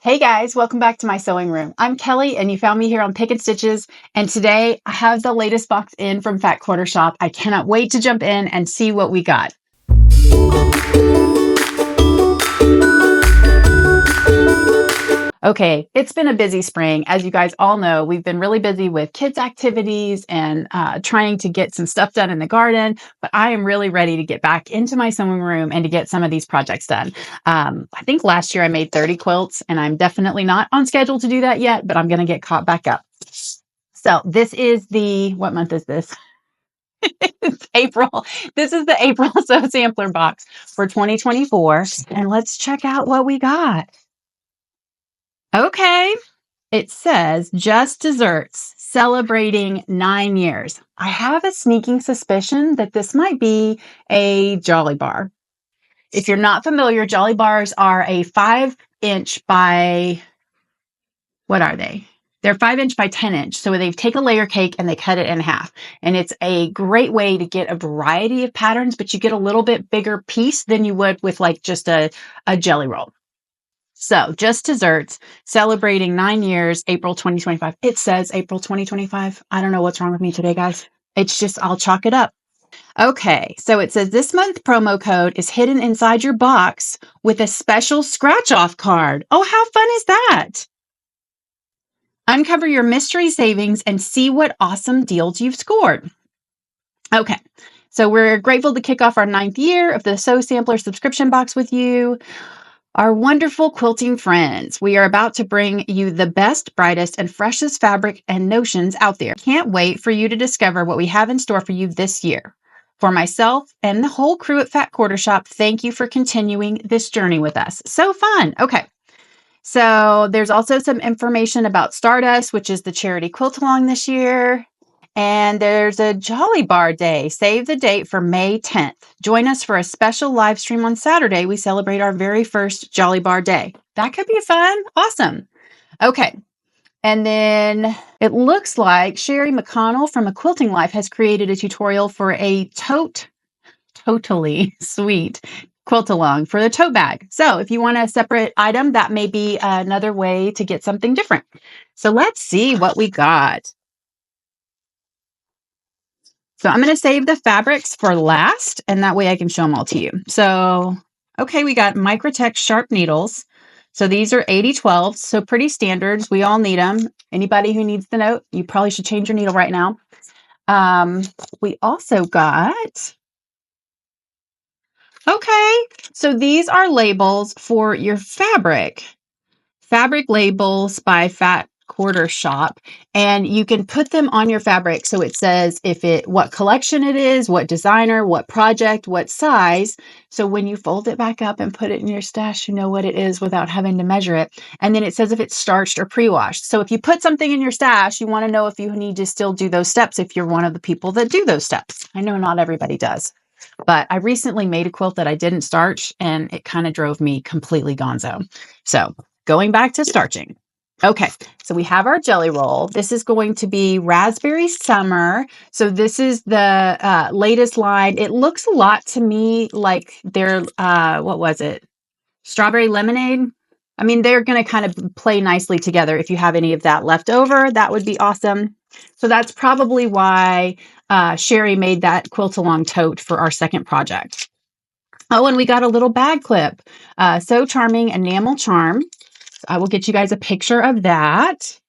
Hey guys, welcome back to my sewing room. I'm Kelly and you found me here on Pick and Stitches, and today I have the latest box in from Fat Quarter Shop. I cannot wait to jump in and see what we got. Okay, it's been a busy spring. As you guys all know, we've been really busy with kids' activities and trying to get some stuff done in the garden, but I am really ready to get back into my sewing room and to get some of these projects done. I think last year I made 30 quilts, and I'm definitely not on schedule to do that yet, but I'm going to get caught back up. So this is what month is this? It's April. This is the April Sew Sampler box for 2024, and let's check out what we got. Okay. It says Just Desserts celebrating 9 years. I have a sneaking suspicion that this might be a Jolly Bar. If you're not familiar, Jolly Bars are a 5-inch by, what are they? They're 5-inch by 10-inch. So they take a layer cake and they cut it in half. And it's a great way to get a variety of patterns, but you get a little bit bigger piece than you would with like just a jelly roll. So Just Desserts celebrating 9 years, April 2025. It says April 2025. I don't know what's wrong with me today, guys. It's just, I'll chalk it up. Okay, so it says this month promo code is hidden inside your box with a special scratch off card. Oh, how fun is that? Uncover your mystery savings and see what awesome deals you've scored. Okay, so we're grateful to kick off our 9th year of the Sew Sampler subscription box with you. Our wonderful quilting friends, we are about to bring you the best, brightest, and freshest fabric and notions out there. Can't wait for you to discover what we have in store for you this year. For myself and the whole crew at Fat Quarter Shop, thank you for continuing this journey with us. So fun. Okay. So there's also some information about Stardust, which is the charity quilt along this year. And there's a Jolly Bar Day. Save the date for May 10th. Join us for a special live stream on Saturday. We celebrate our very first Jolly Bar Day. That could be fun. Awesome. Okay. And then it looks like Sherry McConnell from A Quilting Life has created a tutorial for a totally sweet quilt along for the tote bag. So if you want a separate item, that may be another way to get something different. So let's see what we got. So I'm going to save the fabrics for last, and that way I can show them all to you. So, okay, we got Microtech sharp needles. So these are 80/12, so pretty standards. We all need them. Anybody who needs the note, you probably should change your needle right now. We also got, okay, so these are labels for your fabric. Fabric labels by Fat Quarter Shop, and you can put them on your fabric. So it says what collection it is, what designer, what project, what size. So when you fold it back up and put it in your stash, you know what it is without having to measure it. And then it says if it's starched or pre-washed. So if you put something in your stash, you want to know if you need to still do those steps if you're one of the people that do those steps. I know not everybody does. But I recently made a quilt that I didn't starch, and it kind of drove me completely gonzo. So going back to starching. Okay, so we have our jelly roll. This is going to be Raspberry Summer. So this is the latest line. It looks a lot to me like their, what was it? Strawberry Lemonade. I mean, they're going to kind of play nicely together. If you have any of that left over, that would be awesome. So that's probably why Sherry made that quilt along tote for our second project. Oh, and we got a little bag clip. So Charming Enamel Charm. So I will get you guys a picture of that.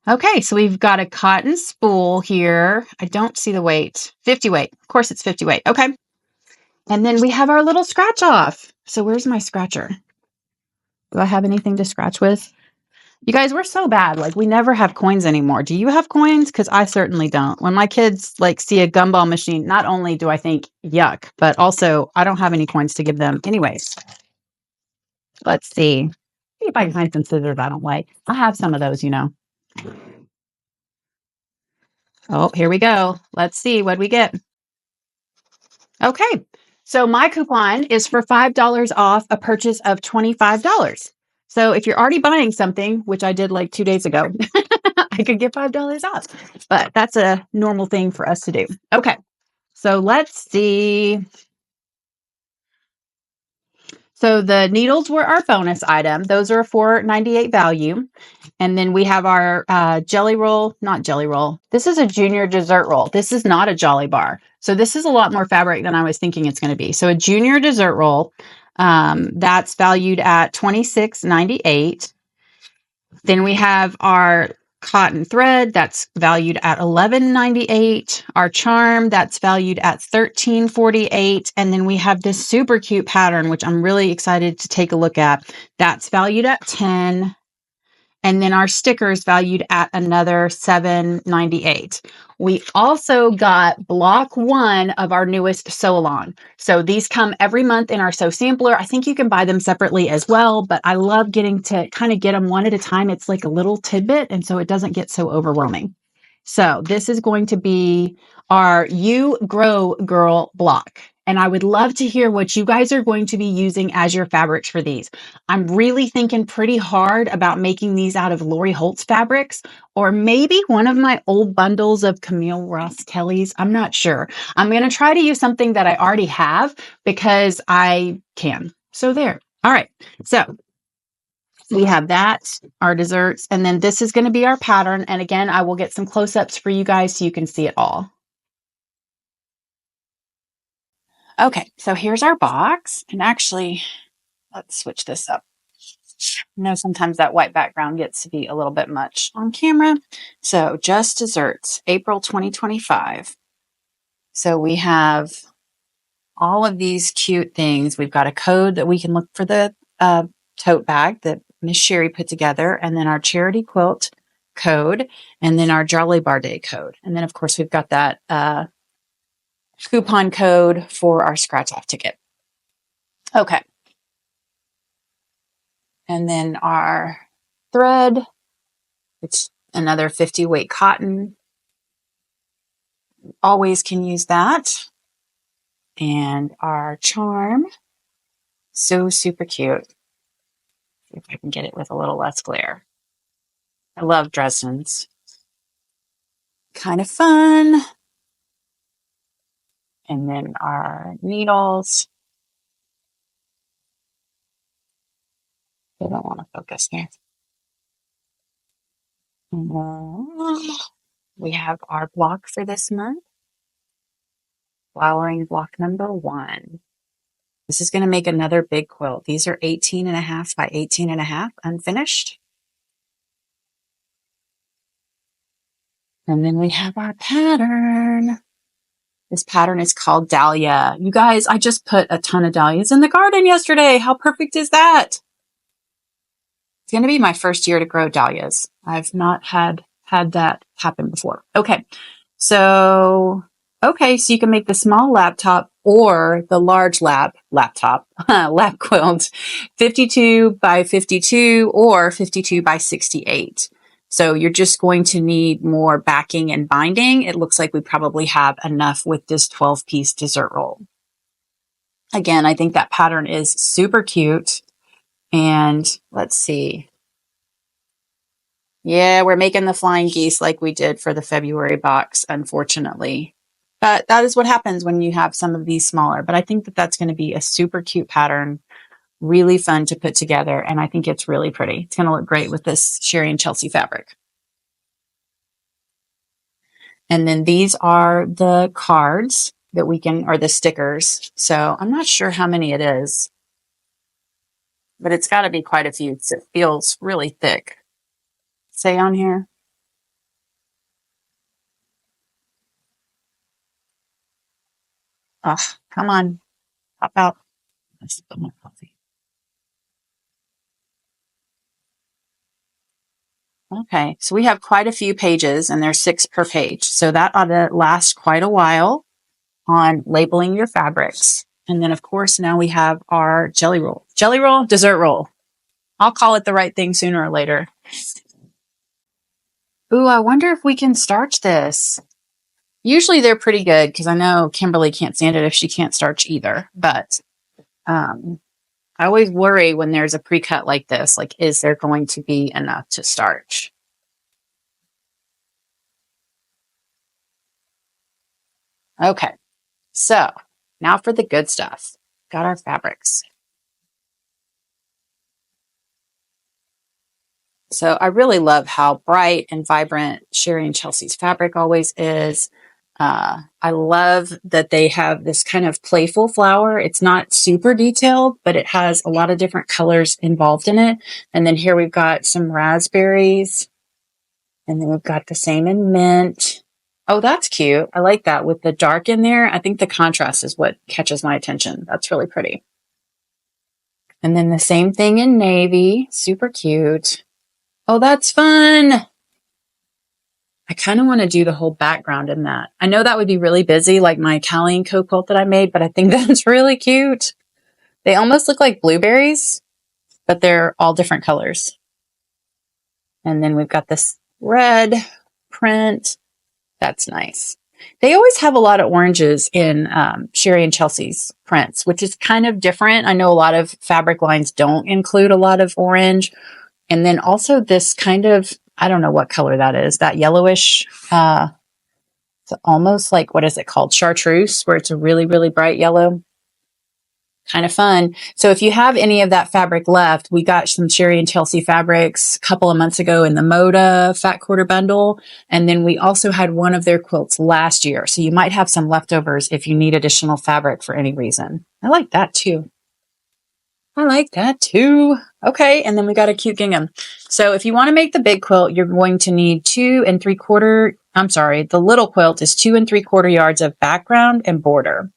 Okay, so we've got a cotton spool here. I don't see the weight. 50 weight. Of course, it's 50 weight. Okay. And then we have our little scratch off. So where's my scratcher? Do I have anything to scratch with? You guys, we're so bad. Like, we never have coins anymore. Do you have coins? Because I certainly don't. When my kids like see a gumball machine, not only do I think yuck, but also I don't have any coins to give them. Anyways, let's see. See if I can find some scissors I don't like. I have some of those, you know. Oh, here we go. Let's see what we get. Okay. So my coupon is for $5 off a purchase of $25. So if you're already buying something, which I did like 2 days ago, I could get $5 off. But that's a normal thing for us to do. Okay. So let's see. So the needles were our bonus item. Those are a $4.98 value. And then we have our jelly roll, not jelly roll. This is a junior dessert roll. This is not a Jolly Bar. So this is a lot more fabric than I was thinking it's going to be. So a junior dessert roll, that's valued at $26.98. Then we have our cotton thread that's valued at $11.98. Our charm that's valued at $13.48. And then we have this super cute pattern, which I'm really excited to take a look at. That's valued at $10. And then our stickers valued at another $7.98. We also got block 1 of our newest sew along. So these come every month in our sew sampler. I think you can buy them separately as well, but I love getting to kind of get them one at a time. It's like a little tidbit, and so it doesn't get so overwhelming. So this is going to be our You Grow Girl block. And I would love to hear what you guys are going to be using as your fabrics for these. I'm really thinking pretty hard about making these out of Lori Holt's fabrics, or maybe one of my old bundles of Camille Ross Kelly's. I'm not sure. I'm going to try to use something that I already have because I can. So there. All right. So we have that, our desserts, and then this is going to be our pattern. And again, I will get some close-ups for you guys so you can see it all. Okay, so here's our box. And actually, let's switch this up. I know sometimes that white background gets to be a little bit much on camera. So Just Desserts, April 2025. So we have all of these cute things. We've got a code that we can look for the tote bag that Miss Sherry put together, and then our charity quilt code, and then our Jolly Bar Day code. And then, of course, we've got that coupon code for our scratch off ticket. Okay. And then our thread, it's another 50 weight cotton. Always can use that. And our charm, so super cute. See if I can get it with a little less glare. I love Dresden's. Kind of fun. And then our needles. I don't want to focus there. We have our block for this month. Flowering block number 1. This is going to make another big quilt. These are 18.5 by 18.5, unfinished. And then we have our pattern. This pattern is called Dahlia. You guys, I just put a ton of dahlias in the garden yesterday. How perfect is that? It's going to be my first year to grow dahlias. I've not had that happen before. Okay. So you can make the small laptop or the large laptop, lap quilt, 52 by 52 or 52 by 68. So you're just going to need more backing and binding. It looks like we probably have enough with this 12-piece dessert roll. Again, I think that pattern is super cute. And let's see. Yeah, we're making the flying geese like we did for the February box, unfortunately. But that is what happens when you have some of these smaller. But I think that that's going to be a super cute pattern, really fun to put together. And I think it's really pretty. It's going to look great with this Sherry and Chelsea fabric. And then these are the cards that we can, or the stickers. So I'm not sure how many it is, but it's got to be quite a few. It feels really thick. Say on here. Oh, come on. Pop out. Let's spill my coffee. Okay, so we have quite a few pages and there's 6 per page. So that ought to last quite a while on labeling your fabrics. And then of course, now we have our jelly roll, dessert roll. I'll call it the right thing sooner or later. Ooh, I wonder if we can starch this. Usually they're pretty good because I know Kimberly can't stand it if she can't starch either. But I always worry when there's a pre-cut like this, like, is there going to be enough to starch? Okay, so now for the good stuff. Got our fabrics. So I really love how bright and vibrant Sherry and Chelsea's fabric always is. I love that they have this kind of playful flower. It's not super detailed, but it has a lot of different colors involved in it. And then here we've got some raspberries. And then we've got the same in mint. Oh, that's cute. I like that with the dark in there. I think the contrast is what catches my attention. That's really pretty. And then the same thing in navy. Super cute. Oh, that's fun. I kind of want to do the whole background in that. I know that would be really busy, like my Italian quilt that I made, but I think that's really cute. They almost look like blueberries, but they're all different colors. And then we've got this red print. That's nice. They always have a lot of oranges in Sherry and Chelsea's prints, which is kind of different. I know a lot of fabric lines don't include a lot of orange. And then also this kind of, I don't know what color that is, that yellowish, it's almost like, what is it called? Chartreuse, where it's a really, really bright yellow. Kind of fun. So if you have any of that fabric left, we got some Sherry and Chelsea fabrics a couple of months ago in the Moda Fat Quarter Bundle. And then we also had one of their quilts last year. So you might have some leftovers if you need additional fabric for any reason. I like that too. I like that too. Okay, and then we got a cute gingham. So if you want to make the big quilt, you're going to need the little quilt is 2 3/4 yards of background and border.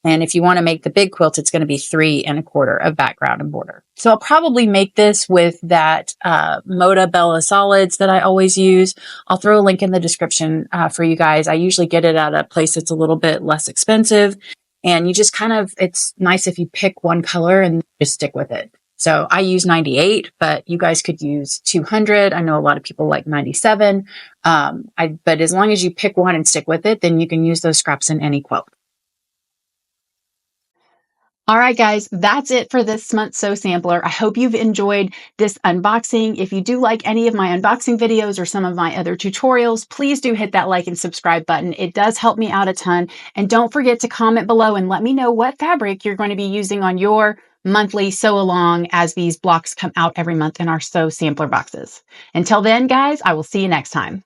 And if you want to make the big quilt, it's going to be 3 1/4 of background and border. So I'll probably make this with that Moda Bella Solids that I always use. I'll throw a link in the description for you guys. I usually get it at a place that's a little bit less expensive. And you just it's nice if you pick one color and just stick with it. So I use 98, but you guys could use 200. I know a lot of people like 97. But as long as you pick one and stick with it, then you can use those scraps in any quilt. All right, guys, that's it for this month's Sew Sampler. I hope you've enjoyed this unboxing. If you do like any of my unboxing videos or some of my other tutorials, please do hit that like and subscribe button. It does help me out a ton. And don't forget to comment below and let me know what fabric you're going to be using on your monthly sew along as these blocks come out every month in our Sew Sampler boxes. Until then, guys, I will see you next time.